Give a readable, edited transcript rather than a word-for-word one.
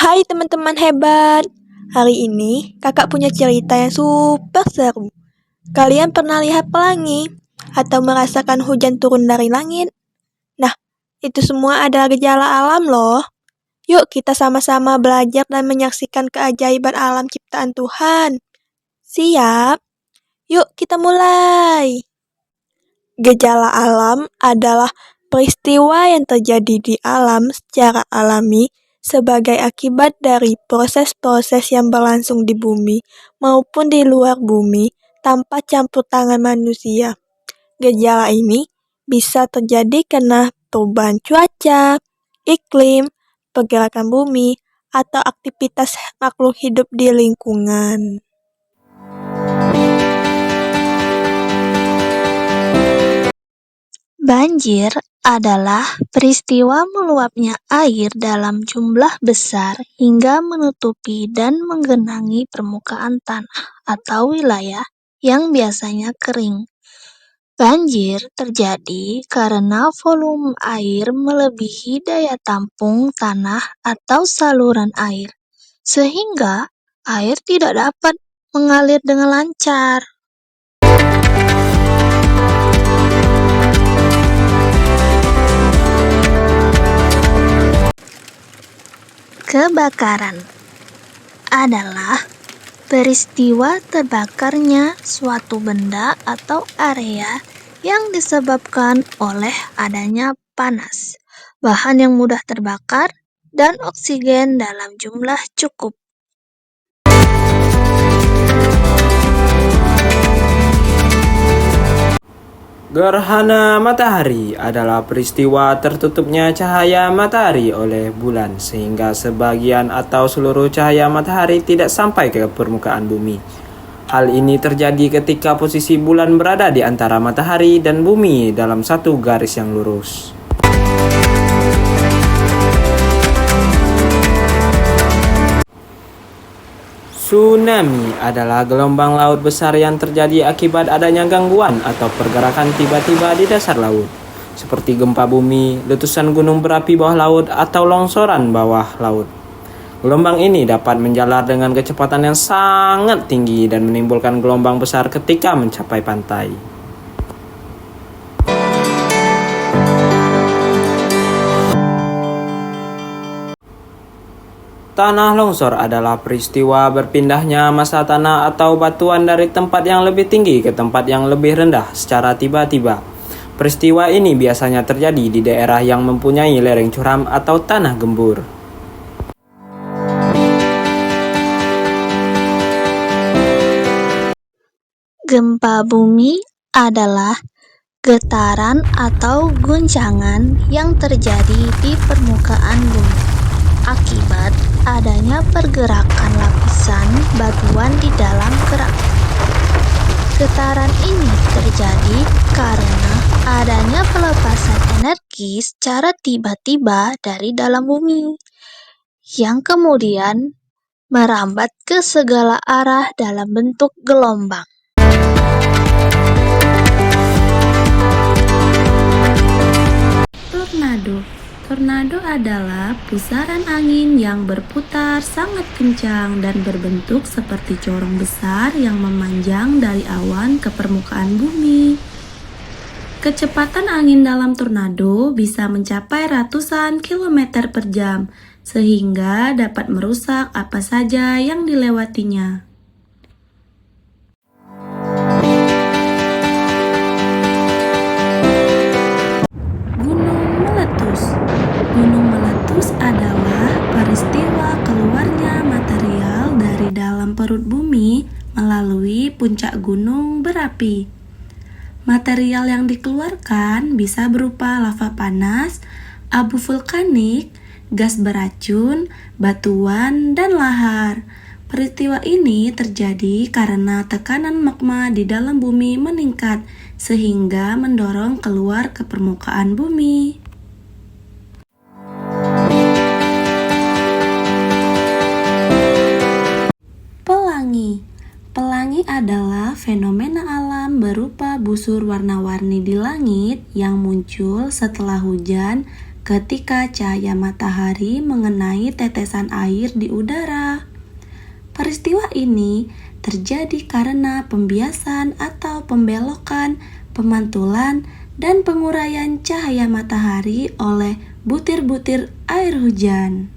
Hai teman-teman hebat, hari ini kakak punya cerita yang super seru. Kalian pernah lihat pelangi atau merasakan hujan turun dari langit? Nah, itu semua adalah gejala alam loh. Yuk kita sama-sama belajar dan menyaksikan keajaiban alam ciptaan Tuhan. Siap? Yuk kita mulai. Gejala alam adalah peristiwa yang terjadi di alam secara alami sebagai akibat dari proses-proses yang berlangsung di bumi maupun di luar bumi tanpa campur tangan manusia. Gejala ini bisa terjadi karena perubahan cuaca, iklim, pergerakan bumi, atau aktivitas makhluk hidup di lingkungan. Banjir adalah peristiwa meluapnya air dalam jumlah besar hingga menutupi dan menggenangi permukaan tanah atau wilayah yang biasanya kering. Banjir terjadi karena volume air melebihi daya tampung tanah atau saluran air, sehingga air tidak dapat mengalir dengan lancar. Kebakaran adalah peristiwa terbakarnya suatu benda atau area yang disebabkan oleh adanya panas, bahan yang mudah terbakar, dan oksigen dalam jumlah cukup. Gerhana matahari adalah peristiwa tertutupnya cahaya matahari oleh bulan sehingga sebagian atau seluruh cahaya matahari tidak sampai ke permukaan bumi. Hal ini terjadi ketika posisi bulan berada di antara matahari dan bumi dalam satu garis yang lurus. Tsunami adalah gelombang laut besar yang terjadi akibat adanya gangguan atau pergerakan tiba-tiba di dasar laut, seperti gempa bumi, letusan gunung berapi bawah laut, atau longsoran bawah laut. Gelombang ini dapat menjalar dengan kecepatan yang sangat tinggi dan menimbulkan gelombang besar ketika mencapai pantai. Tanah longsor adalah peristiwa berpindahnya massa tanah atau batuan dari tempat yang lebih tinggi ke tempat yang lebih rendah secara tiba-tiba. Peristiwa ini biasanya terjadi di daerah yang mempunyai lereng curam atau tanah gembur. Gempa bumi adalah getaran atau guncangan yang terjadi di permukaan bumi akibat adanya pergerakan lapisan batuan di dalam kerak. Getaran ini terjadi karena adanya pelepasan energi secara tiba-tiba dari dalam bumi, yang kemudian merambat ke segala arah dalam bentuk gelombang. Tornado adalah pusaran angin yang berputar sangat kencang dan berbentuk seperti corong besar yang memanjang dari awan ke permukaan bumi. Kecepatan angin dalam tornado bisa mencapai ratusan kilometer per jam, sehingga dapat merusak apa saja yang dilewatinya. Gunung meletus adalah peristiwa keluarnya material dari dalam perut bumi melalui puncak gunung berapi. Material yang dikeluarkan bisa berupa lava panas, abu vulkanik, gas beracun, batuan, dan lahar. Peristiwa ini terjadi karena tekanan magma di dalam bumi meningkat sehingga mendorong keluar ke permukaan bumi. Pelangi adalah fenomena alam berupa busur warna-warni di langit yang muncul setelah hujan ketika cahaya matahari mengenai tetesan air di udara. Peristiwa ini terjadi karena pembiasan atau pembelokan, pemantulan, dan penguraian cahaya matahari oleh butir-butir air hujan.